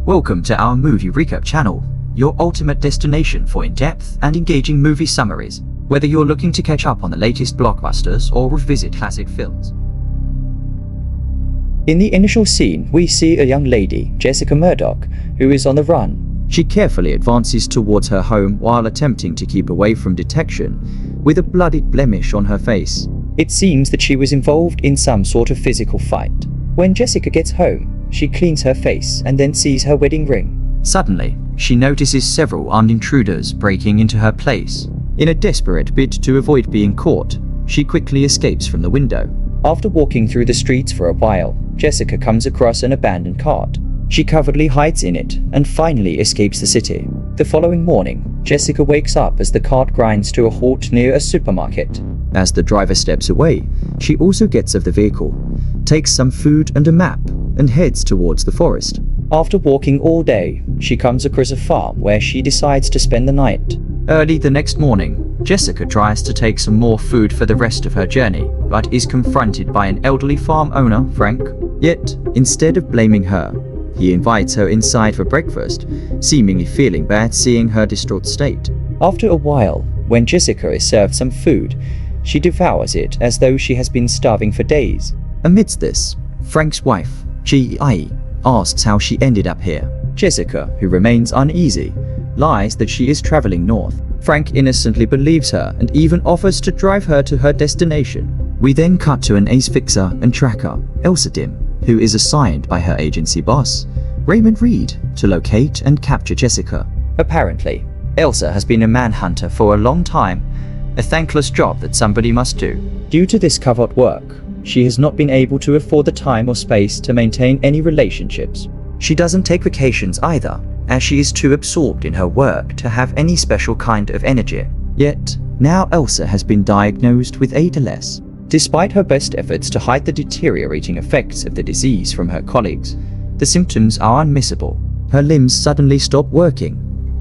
Welcome to our movie recap channel, your ultimate destination for in-depth and engaging movie summaries, whether you're looking to catch up on the latest blockbusters or revisit classic films. In the initial scene, we see a young lady, Jessica Murdoch, who is on the run. She carefully advances towards her home while attempting to keep away from detection, with a bloodied blemish on her face. It seems that she was involved in some sort of physical fight. When Jessica gets home, she cleans her face and then sees her wedding ring. Suddenly, she notices several armed intruders breaking into her place. In a desperate bid to avoid being caught, she quickly escapes from the window. After walking through the streets for a while, Jessica comes across an abandoned cart. She covertly hides in it and finally escapes the city. The following morning, Jessica wakes up as the cart grinds to a halt near a supermarket. As the driver steps away, she also gets of the vehicle, takes some food and a map, and heads towards the forest. After walking all day, she comes across a farm where she decides to spend the night. Early the next morning, Jessica tries to take some more food for the rest of her journey, but is confronted by an elderly farm owner, Frank. Yet, instead of blaming her, he invites her inside for breakfast, seemingly feeling bad seeing her distraught state. After a while, when Jessica is served some food, she devours it as though she has been starving for days. Amidst this, Frank's wife, G.I., asks how she ended up here. Jessica, who remains uneasy, lies that she is traveling north. Frank innocently believes her and even offers to drive her to her destination. We then cut to an ace fixer and tracker, Elsa, who is assigned by her agency boss, Raymond Reed, to locate and capture Jessica. Apparently, Elsa has been a manhunter for a long time, a thankless job that somebody must do. Due to this covert work, she has not been able to afford the time or space to maintain any relationships. She doesn't take vacations either, as she is too absorbed in her work to have any special kind of energy. Yet, now Elsa has been diagnosed with ALS. Despite her best efforts to hide the deteriorating effects of the disease from her colleagues, the symptoms are unmissable. Her limbs suddenly stop working,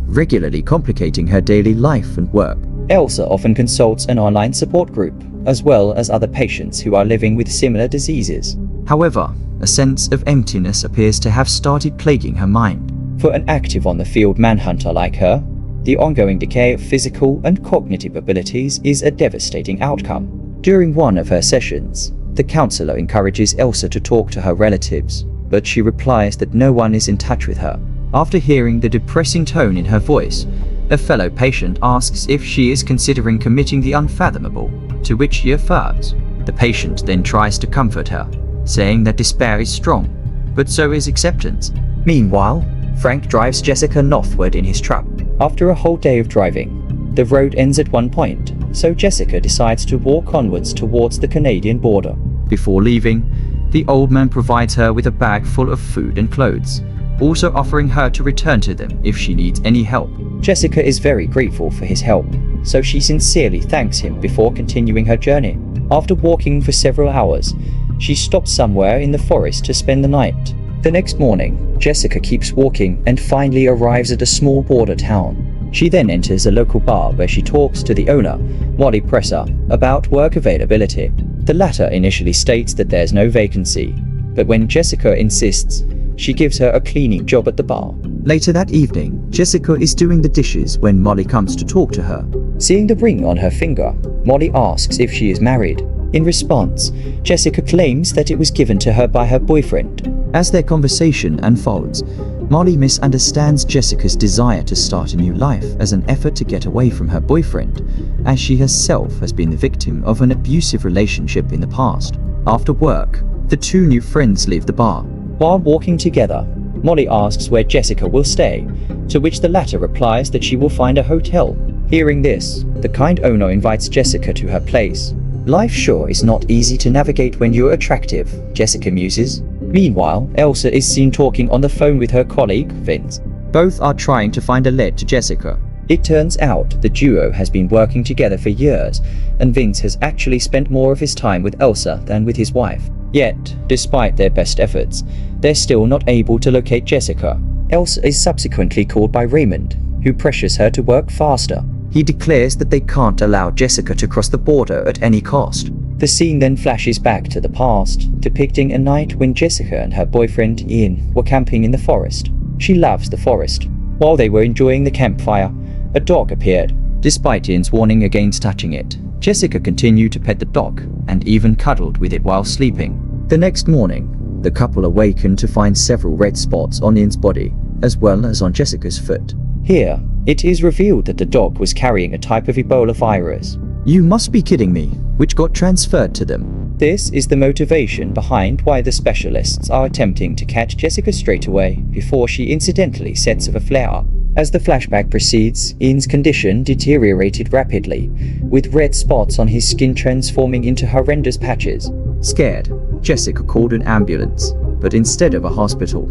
regularly complicating her daily life and work. Elsa often consults an online support group, as well as other patients who are living with similar diseases. However, a sense of emptiness appears to have started plaguing her mind. For an active on-the-field manhunter like her, the ongoing decay of physical and cognitive abilities is a devastating outcome. During one of her sessions, the counselor encourages Elsa to talk to her relatives, but she replies that no one is in touch with her. After hearing the depressing tone in her voice, a fellow patient asks if she is considering committing the unfathomable, to which she affirms. The patient then tries to comfort her, saying that despair is strong, but so is acceptance. Meanwhile, Frank drives Jessica northward in his truck. After a whole day of driving, the road ends at one point, so Jessica decides to walk onwards towards the Canadian border. Before leaving, the old man provides her with a bag full of food and clothes, also offering her to return to them if she needs any help. Jessica is very grateful for his help, so she sincerely thanks him before continuing her journey. After walking for several hours, she stops somewhere in the forest to spend the night. The next morning, Jessica keeps walking and finally arrives at a small border town. She then enters a local bar where she talks to the owner, Molly Presser, about work availability. The latter initially states that there's no vacancy, but when Jessica insists, she gives her a cleaning job at the bar. Later that evening, Jessica is doing the dishes when Molly comes to talk to her. Seeing the ring on her finger, Molly asks if she is married. In response, Jessica claims that it was given to her by her boyfriend. As their conversation unfolds, Molly misunderstands Jessica's desire to start a new life as an effort to get away from her boyfriend, as she herself has been the victim of an abusive relationship in the past. After work, the two new friends leave the bar. While walking together, Molly asks where Jessica will stay, to which the latter replies that she will find a hotel. Hearing this, the kind owner invites Jessica to her place. Life sure is not easy to navigate when you're attractive, Jessica muses. Meanwhile, Elsa is seen talking on the phone with her colleague, Vince. Both are trying to find a lead to Jessica. It turns out the duo has been working together for years, and Vince has actually spent more of his time with Elsa than with his wife. Yet, despite their best efforts, they're still not able to locate Jessica. Elsa is subsequently called by Raymond, who pressures her to work faster. He declares that they can't allow Jessica to cross the border at any cost. The scene then flashes back to the past, depicting a night when Jessica and her boyfriend Ian were camping in the forest. She loves the forest. While they were enjoying the campfire, a dog appeared. Despite Ian's warning against touching it, Jessica continued to pet the dog and even cuddled with it while sleeping. The next morning, the couple awakened to find several red spots on Ian's body, as well as on Jessica's foot. Here, it is revealed that the dog was carrying a type of Ebola virus. You must be kidding me, which got transferred to them. This is the motivation behind why the specialists are attempting to catch Jessica straight away before she incidentally sets off a flare-up. As the flashback proceeds, Ian's condition deteriorated rapidly, with red spots on his skin transforming into horrendous patches. Scared, Jessica called an ambulance, but instead of a hospital,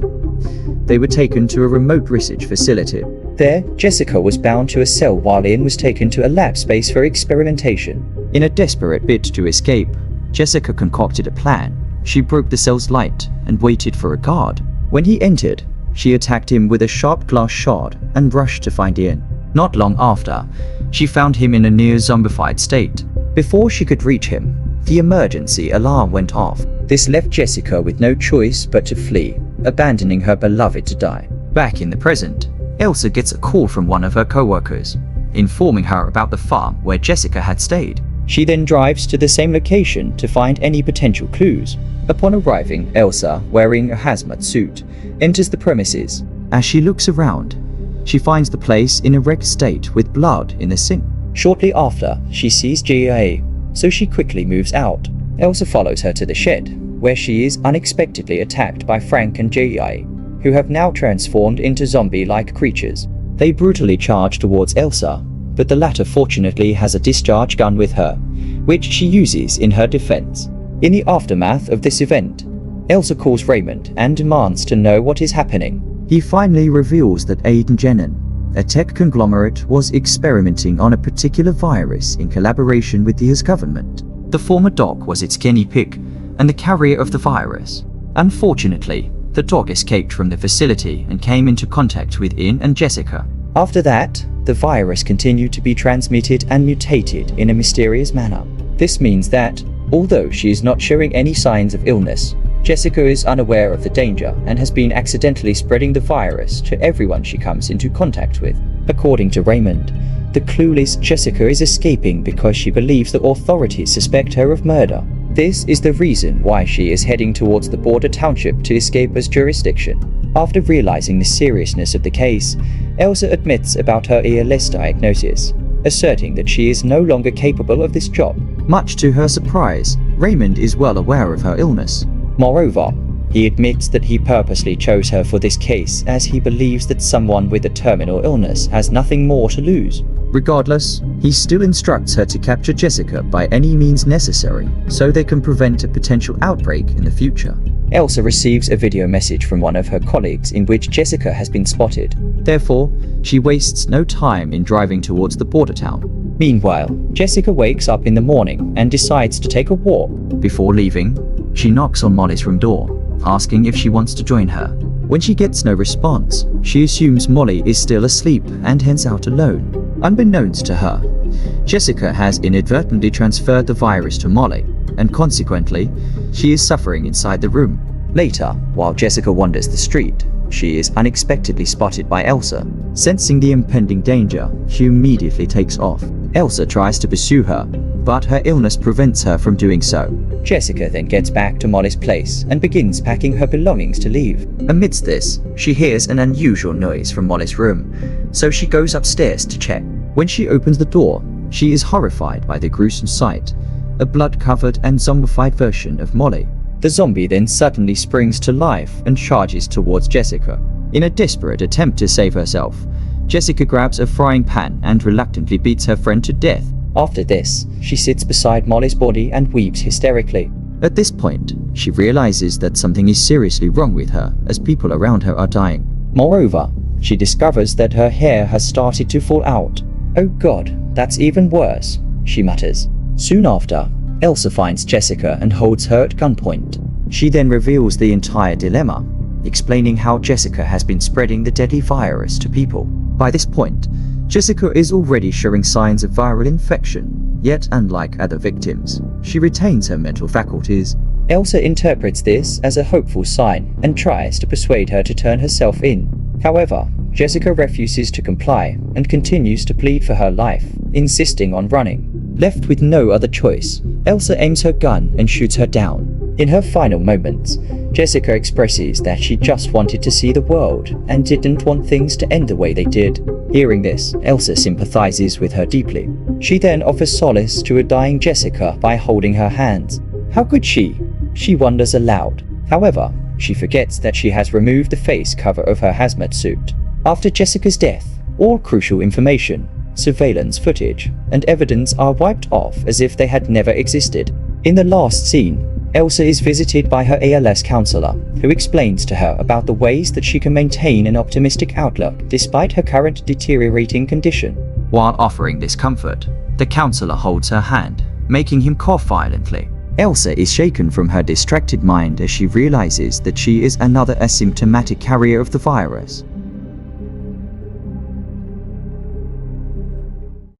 they were taken to a remote research facility. There, Jessica was bound to a cell while Ian was taken to a lab space for experimentation. In a desperate bid to escape, Jessica concocted a plan. She broke the cell's light and waited for a guard. When he entered, she attacked him with a sharp glass shard and rushed to find Ian. Not long after, she found him in a near zombified state. Before she could reach him, the emergency alarm went off. This left Jessica with no choice but to flee, abandoning her beloved to die. Back in the present, Elsa gets a call from one of her co-workers, informing her about the farm where Jessica had stayed. She then drives to the same location to find any potential clues. Upon arriving, Elsa, wearing a hazmat suit, enters the premises. As she looks around, she finds the place in a wrecked state with blood in the sink. Shortly after, she sees GIA, so she quickly moves out. Elsa follows her to the shed, where she is unexpectedly attacked by Frank and GIA, who have now transformed into zombie-like creatures. They brutally charge towards Elsa, but the latter fortunately has a discharge gun with her, which she uses in her defense. In the aftermath of this event, Elsa calls Raymond and demands to know what is happening. He finally reveals that Aiden Jenin, a tech conglomerate, was experimenting on a particular virus in collaboration with the US government. The former dog was its guinea pig and the carrier of the virus. Unfortunately, the dog escaped from the facility and came into contact with Ian and Jessica. After that, the virus continued to be transmitted and mutated in a mysterious manner. This means that, although she is not showing any signs of illness, Jessica is unaware of the danger and has been accidentally spreading the virus to everyone she comes into contact with. According to Raymond, the clueless Jessica is escaping because she believes the authorities suspect her of murder. This is the reason why she is heading towards the border township to escape as jurisdiction. After realizing the seriousness of the case, Elsa admits about her ALS diagnosis, asserting that she is no longer capable of this job. Much to her surprise, Raymond is well aware of her illness. Moreover, he admits that he purposely chose her for this case as he believes that someone with a terminal illness has nothing more to lose. Regardless, he still instructs her to capture Jessica by any means necessary so they can prevent a potential outbreak in the future. Elsa receives a video message from one of her colleagues in which Jessica has been spotted. Therefore, she wastes no time in driving towards the border town. Meanwhile, Jessica wakes up in the morning and decides to take a walk. Before leaving, she knocks on Molly's room door, asking if she wants to join her. When she gets no response, she assumes Molly is still asleep and heads out alone. Unbeknownst to her, Jessica has inadvertently transferred the virus to Molly, and consequently, she is suffering inside the room. Later, while Jessica wanders the street, she is unexpectedly spotted by Elsa. Sensing the impending danger, she immediately takes off. Elsa tries to pursue her, but her illness prevents her from doing so. Jessica then gets back to Molly's place and begins packing her belongings to leave. Amidst this, she hears an unusual noise from Molly's room, so she goes upstairs to check. When she opens the door, she is horrified by the gruesome sight, a blood-covered and zombified version of Molly. The zombie then suddenly springs to life and charges towards Jessica. In a desperate attempt to save herself, Jessica grabs a frying pan and reluctantly beats her friend to death. After this, she sits beside Molly's body and weeps hysterically. At this point, she realizes that something is seriously wrong with her as people around her are dying. Moreover, she discovers that her hair has started to fall out. "Oh God, that's even worse," she mutters. Soon after, Elsa finds Jessica and holds her at gunpoint. She then reveals the entire dilemma, explaining how Jessica has been spreading the deadly virus to people. By this point, Jessica is already showing signs of viral infection, yet unlike other victims, she retains her mental faculties. Elsa interprets this as a hopeful sign and tries to persuade her to turn herself in. However, Jessica refuses to comply and continues to plead for her life, insisting on running. Left with no other choice, Elsa aims her gun and shoots her down. In her final moments, Jessica expresses that she just wanted to see the world and didn't want things to end the way they did. Hearing this, Elsa sympathizes with her deeply. She then offers solace to a dying Jessica by holding her hands. How could she? She wonders aloud. However, she forgets that she has removed the face cover of her hazmat suit. After Jessica's death, all crucial information, surveillance footage, and evidence are wiped off as if they had never existed. In the last scene, Elsa is visited by her ALS counselor, who explains to her about the ways that she can maintain an optimistic outlook despite her current deteriorating condition. While offering this comfort, the counselor holds her hand, making him cough violently. Elsa is shaken from her distracted mind as she realizes that she is another asymptomatic carrier of the virus.